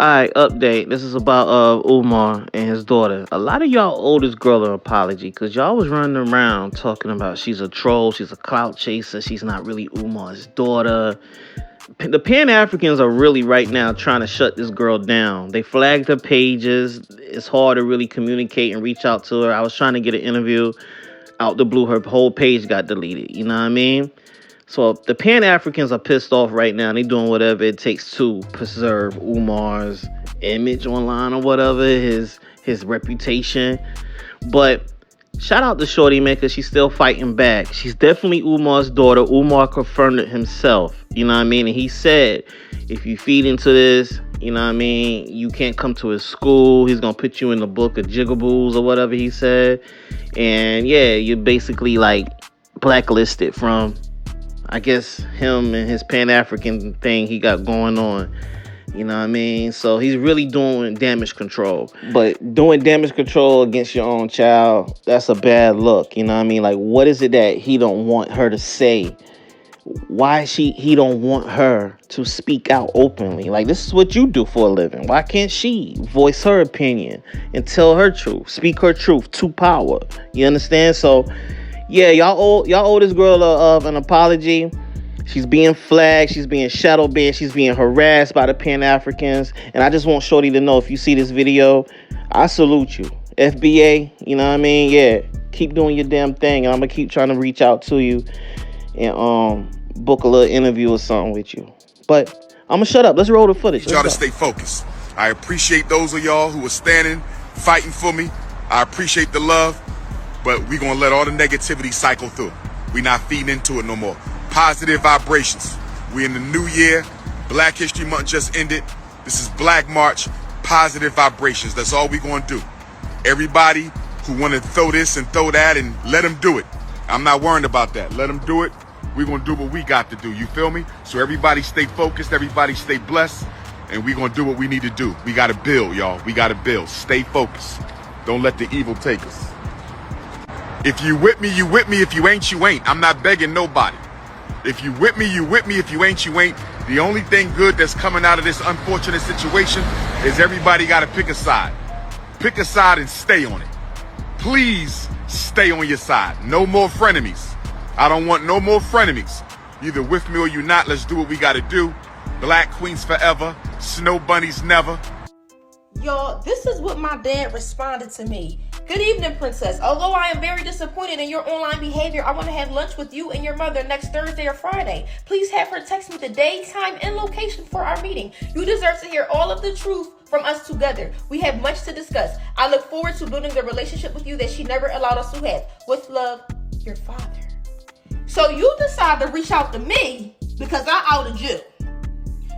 Alright, update. This is about Umar and his daughter. A lot of y'all owe this girl an apology because y'all was running around talking about she's a troll, she's a clout chaser, she's not really Umar's daughter. The Pan-Africans are really right now trying to shut this girl down. They flagged her pages. It's hard to really communicate and reach out to her. I was trying to get an interview. Out the blue, her whole page got deleted. You know what I mean? So the Pan-Africans are pissed off right now. They doing whatever it takes to preserve Umar's image online or whatever, his reputation. But shout out to Shorty, man, because she's still fighting back. She's definitely Umar's daughter. Umar confirmed it himself. You know what I mean? And he said, if you feed into this, you know what I mean, you can't come to his school. He's going to put you in the book of jigaboos or whatever he said. And yeah, you're basically like blacklisted from, I guess, him and his Pan-African thing he got going on. You know what I mean? So he's really doing damage control. But doing damage control against your own child, that's a bad look. You know what I mean? Like, what is it that he don't want her to say? Why he don't want her to speak out openly? Like, this is what you do for a living. Why can't she voice her opinion and tell her truth? Speak her truth to power. You understand? So yeah, y'all owe this girl an apology. She's being flagged. She's being shadow banned. She's being harassed by the Pan-Africans. And I just want Shorty to know, if you see this video, I salute you. FBA, you know what I mean? Yeah, keep doing your damn thing. And I'm going to keep trying to reach out to you and book a little interview or something with you. But I'm going to shut up. Let's roll the footage. Y'all to stay focused. I appreciate those of y'all who are standing, fighting for me. I appreciate the love. But we're going to let all the negativity cycle through. We're not feeding into it no more. Positive vibrations. We're in the new year. Black History Month just ended. This is Black March. Positive vibrations. That's all we're going to do. Everybody who want to throw this and throw that, and let them do it. I'm not worried about that. Let them do it. We're going to do what we got to do. You feel me? So everybody stay focused. Everybody stay blessed. And we're going to do what we need to do. We got to build, y'all. We got to build. Stay focused. Don't let the evil take us. If you with me, you with me. If you ain't, you ain't. I'm not begging nobody. If you with me, you with me. If you ain't, you ain't. The only thing good that's coming out of this unfortunate situation is everybody got to pick a side. Pick a side and stay on it. Please stay on your side. No more frenemies. I don't want no more frenemies. Either with me or you not. Let's do what we got to do. Black queens forever. Snow bunnies never. Y'all, this is what my dad responded to me. Good evening, princess. Although I am very disappointed in your online behavior, I want to have lunch with you and your mother next Thursday or Friday. Please have her text me the day, time, and location for our meeting. You deserve to hear all of the truth from us together. We have much to discuss. I look forward to building the relationship with you that she never allowed us to have. With love, your father. So you decide to reach out to me because I outed you.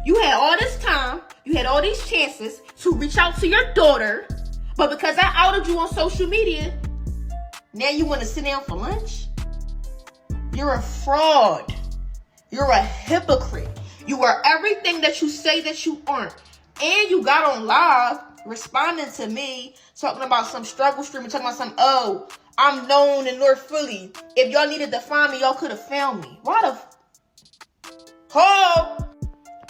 You had all this time, you had all these chances to reach out to your daughter, but because I outed you on social media, now you want to sit down for lunch? You're a fraud. You're a hypocrite. You are everything that you say that you aren't. And you got on live responding to me, talking about some struggle stream, talking about some, oh, I'm known in North Philly. If y'all needed to find me, y'all could have found me. Why the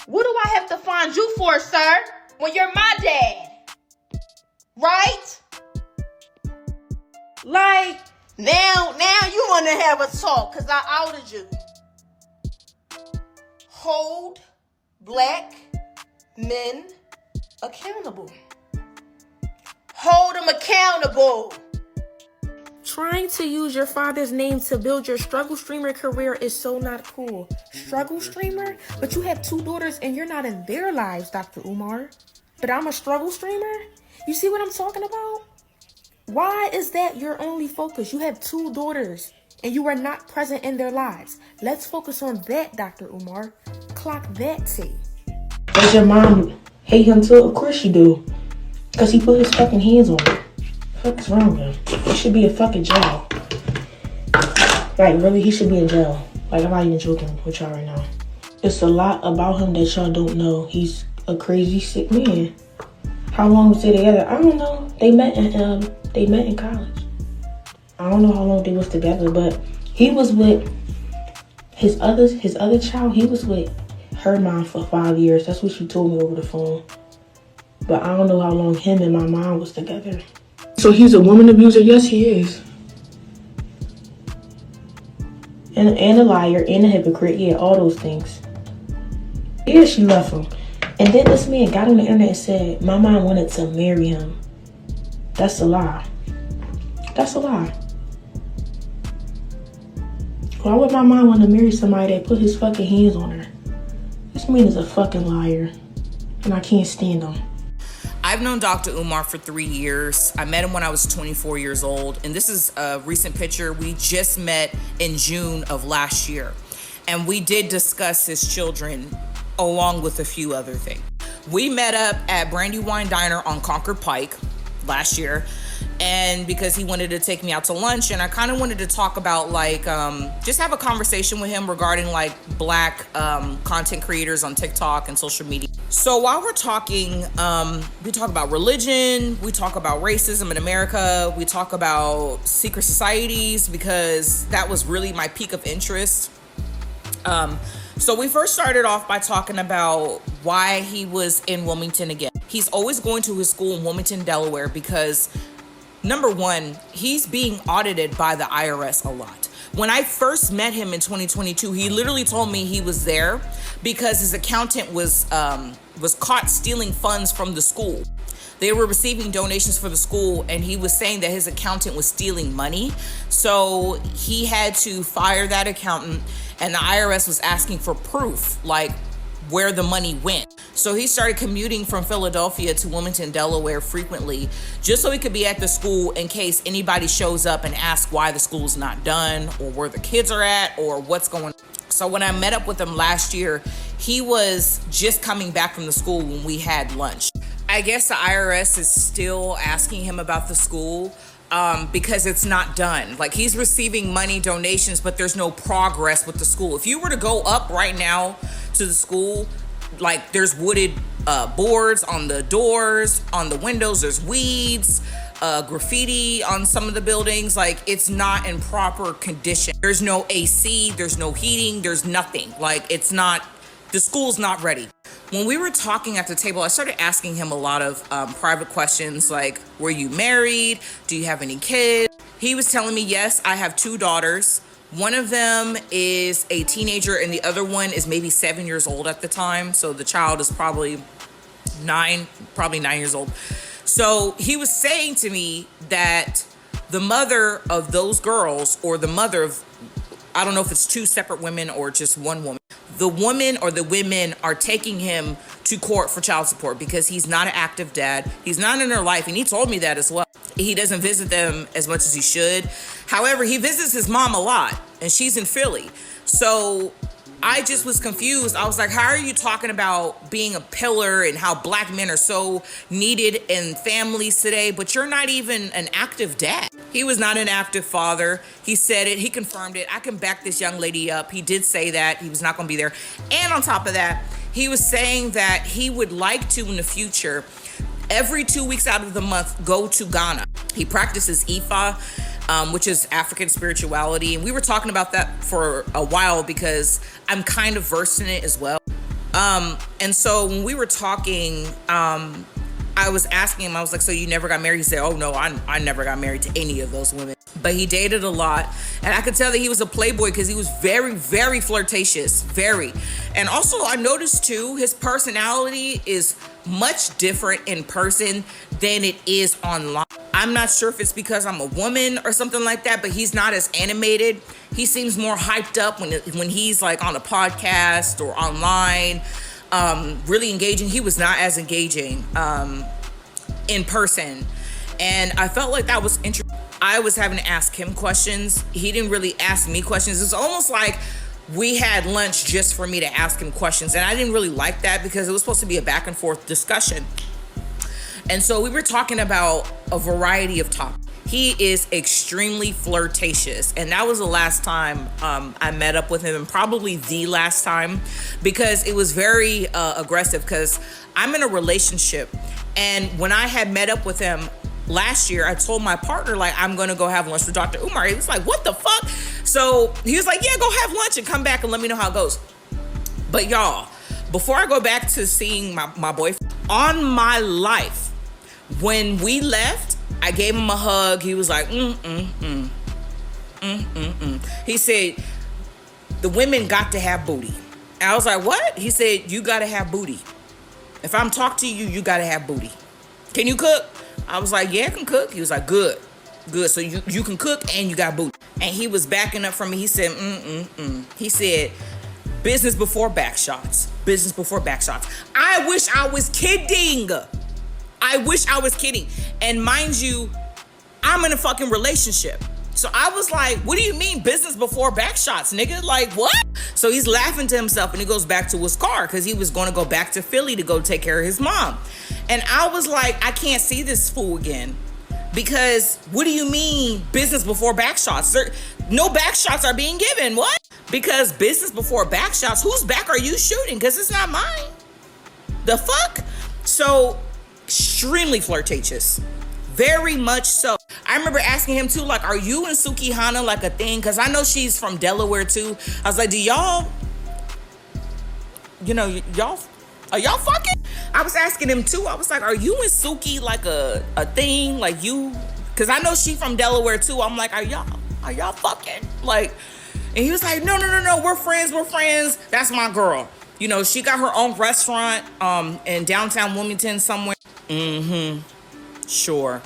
what do I have to find you for, sir? When you're my dad. Right? Like, now you want to have a talk because I outed you. Hold black men accountable. Hold them accountable. Trying to use your father's name to build your struggle streamer career is so not cool. Struggle streamer? But you have 2 daughters and you're not in their lives, Dr. Umar. But I'm a struggle streamer? You see what I'm talking about? Why is that your only focus? You have 2 daughters and you are not present in their lives. Let's focus on that, Dr. Umar. Clock that T. Does your mom hate him too? Of course she do. Because he put his fucking hands on her. What the fuck is wrong with him? He should be in fucking jail. Like, really, he should be in jail. Like, I'm not even joking with y'all right now. It's a lot about him that y'all don't know. He's a crazy, sick man. How long was they together? I don't know. They met in college. I don't know how long they was together, but he was with his other child. He was with her mom for 5 years. That's what she told me over the phone. But I don't know how long him and my mom was together. So he's a woman abuser? Yes, he is. And a liar and a hypocrite. Yeah, all those things. Yeah, she left him. And then this man got on the internet and said, my mom wanted to marry him. That's a lie. That's a lie. Why would my mom want to marry somebody that put his fucking hands on her? This man is a fucking liar. And I can't stand him. I've known Dr. Umar for 3 years. I met him when I was 24 years old. And this is a recent picture. We just met in June of last year. And we did discuss his children along with a few other things. We met up at Brandywine Diner on Concord Pike last year. And because he wanted to take me out to lunch, and I kind of wanted to talk about like, just have a conversation with him regarding like Black content creators on TikTok and social media. So while we're talking, we talk about religion, we talk about racism in America, we talk about secret societies, because that was really my peak of interest. So we first started off by talking about why he was in Wilmington again. He's always going to his school in Wilmington, Delaware, because number one, he's being audited by the IRS a lot. When I first met him in 2022, he literally told me he was there because his accountant was caught stealing funds from the school. They were receiving donations for the school, and he was saying that his accountant was stealing money. So he had to fire that accountant, and the IRS was asking for proof, like where the money went. So he started commuting from Philadelphia to Wilmington, Delaware frequently, just so he could be at the school in case anybody shows up and asks why the school's not done, or where the kids are at, or what's going on. So when I met up with him last year, he was just coming back from the school when we had lunch. I guess the IRS is still asking him about the school because it's not done. Like, he's receiving money, donations, but there's no progress with the school. If you were to go up right now to the school, like, there's wooded boards on the doors, on the windows, there's weeds, graffiti on some of the buildings. Like, it's not in proper condition. There's no AC, there's no heating, there's nothing. Like, it's not, the school's not ready. When we were talking at the table, I started asking him a lot of private questions, like, were you married? Do you have any kids? He was telling me, yes, I have 2 daughters. One of them is a teenager, and the other one is maybe 7 years old at the time. So the child is probably 9 years old. So he was saying to me that the mother of those girls, or the mother of, I don't know if it's 2 separate women or just one woman, the woman or the women are taking him to court for child support because he's not an active dad. He's not in their life, and he told me that as well. He doesn't visit them as much as he should. However, he visits his mom a lot, and she's in Philly. So I just was confused. I was like, how are you talking about being a pillar and how Black men are so needed in families today, but you're not even an active dad? He was not an active father. He said it. He confirmed it. I can back this young lady up. He did say that he was not going to be there. And on top of that, he was saying that he would like to, in the future, every 2 weeks out of the month, go to Ghana. He practices Ifa, which is African spirituality. And we were talking about that for a while because I'm kind of versed in it as well. And so when we were talking, I was asking him, I was like, so you never got married? He said, oh no, I never got married to any of those women. But he dated a lot. And I could tell that he was a playboy because he was very, very flirtatious, very. And also I noticed too, his personality is much different in person than it is online. I'm not sure if it's because I'm a woman or something like that, but he's not as animated. He seems more hyped up when he's like on a podcast or online, really engaging. He was not as engaging in person. And I felt like that was interesting. I was having to ask him questions. He didn't really ask me questions. It's almost like we had lunch just for me to ask him questions. And I didn't really like that because it was supposed to be a back and forth discussion. And so we were talking about a variety of topics. He is extremely flirtatious. And that was the last time I met up with him, and probably the last time, because it was very aggressive because I'm in a relationship. And when I had met up with him last year, I told my partner, like, I'm going to go have lunch with Dr. Umar. He was like, what the fuck? So he was like, yeah, go have lunch and come back and let me know how it goes. But y'all, before I go back to seeing my boyfriend, On my life, when we left, I gave him a hug. He was like, He said, the women got to have booty. And I was like, what? He said, you got to have booty. If I'm talking to you, you got to have booty. Can you cook? I was like, yeah, I can cook. He was like, good. So you can cook and you got booty. And he was backing up from me. He said, He said, business before back shots. Business before back shots. I wish I was kidding. And mind you, I'm in a fucking relationship. So I was like, what do you mean business before back shots, nigga? Like, what? So he's laughing to himself and he goes back to his car because he was going to go back to Philly to go take care of his mom. And I was like, I can't see this fool again. Because what do you mean business before back shots? No back shots are being given. What? Because business before back shots, whose back are you shooting? Because it's not mine. The fuck? So extremely flirtatious. Very much so. I remember asking him too, like, are you and Sukihana like a thing? Because I know she's from Delaware too. I was like, do y'all, are y'all fucking? I was asking him too. I was like, are you and Suki like a thing? Like you? Because I know she from Delaware too. I'm like, are y'all fucking? Like, and he was like, no, we're friends. That's my girl. You know, she got her own restaurant in downtown Wilmington somewhere. Sure.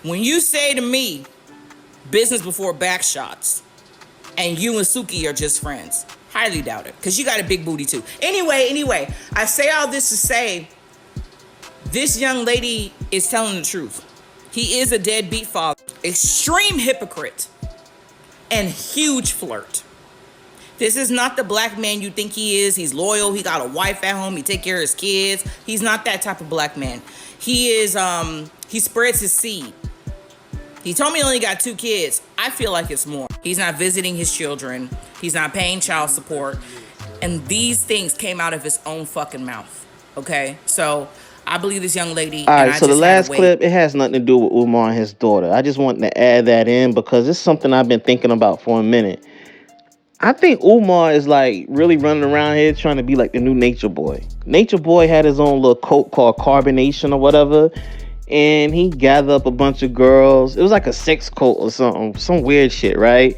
When you say to me, business before back shots, and you and Suki are just friends, highly doubt it, because you got a big booty too. Anyway, I say all this to say, this young lady is telling the truth. He is a deadbeat father, extreme hypocrite, and huge flirt. This is not the black man you think he is. He's loyal. He got a wife at home. He take care of his kids. He's not that type of black man. He is, he spreads his seed. He told me he only got 2 kids. I feel like it's more. He's not visiting his children. He's not paying child support. And these things came out of his own fucking mouth. Okay? So I believe this young lady. All right, so the last clip, it has nothing to do with Umar and his daughter. I just wanted to add that in because it's something I've been thinking about for a minute. I think Umar is like really running around here trying to be like the new Nature Boy. Nature Boy had his own little cult called Carbonation or whatever. And he gathered up a bunch of girls. It was like a sex cult or something. Some weird shit, right?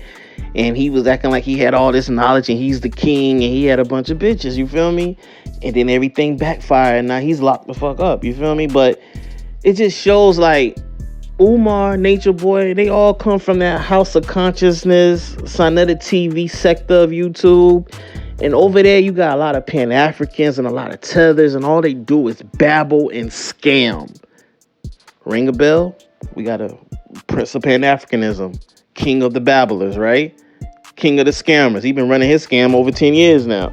And he was acting like he had all this knowledge and he's the king and he had a bunch of bitches, you feel me? And then everything backfired and now he's locked the fuck up, you feel me? But it just shows like Umar, Nature Boy, they all come from that House of Consciousness, Sonetta TV sector of YouTube. And over there, you got a lot of Pan-Africans and a lot of tethers, and all they do is babble and scam. Ring a bell? We got a Prince of Pan-Africanism, King of the Babblers, right? King of the Scammers. He's been running his scam over 10 years now.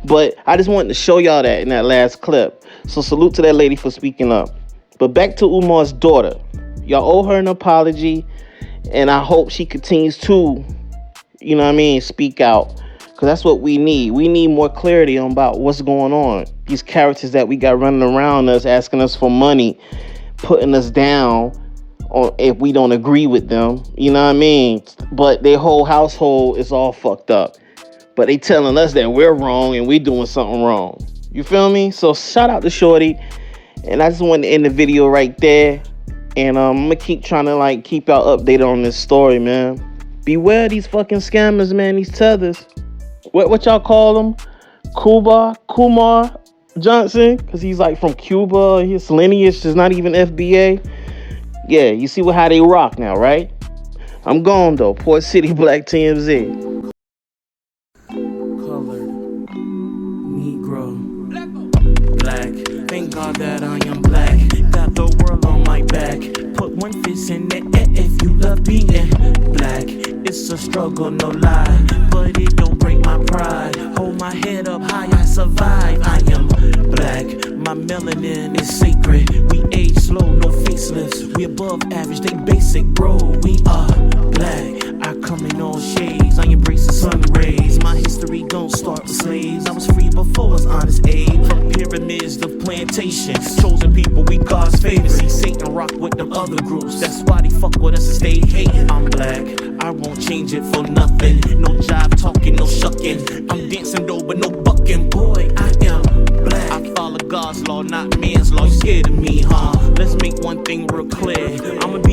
But I just wanted to show y'all that in that last clip. So salute to that lady for speaking up. But back to Umar's daughter. Y'all owe her an apology, and I hope she continues to, you know what I mean, speak out. Because that's what we need. We need more clarity about what's going on. These characters that we got running around us, asking us for money, putting us down on if we don't agree with them, you know what I mean? But their whole household is all fucked up. But they telling us that we're wrong and we doing something wrong. You feel me? So shout out to Shorty. And I just wanted to end the video right there. And I'm gonna keep trying to like keep y'all updated on this story, man. Beware these fucking scammers, man. These tethers. What y'all call them? Kumar Johnson, because he's like from Cuba. His lineage is not even FBA. Yeah, you see how they rock now, right? I'm gone though. Port City Black TMZ. Colored, Negro, Black. Thank God that I am black. Got the world on my back. Put one fist in the air if you love being black. It's a struggle, no lie, but it don't break my pride. Hold my head up high, I survive. I am black. My melanin is sacred. We age slow, no facelifts. We above average, they basic, bro. We are black. I come in all shades. I embrace the sun rays. My history don't start with slaves. I was free before it was honest aid. From pyramids to plantations, chosen people, we God's favorites. See Satan rock with them other groups. That's why they fuck with us and stay hating. I'm black. I won't change it for nothing. No jive talking, no shucking. I'm dancing though, but no bucking. Boy, I am I follow God's law, not man's law. You scared of me, huh? Let's make one thing real clear. I'ma be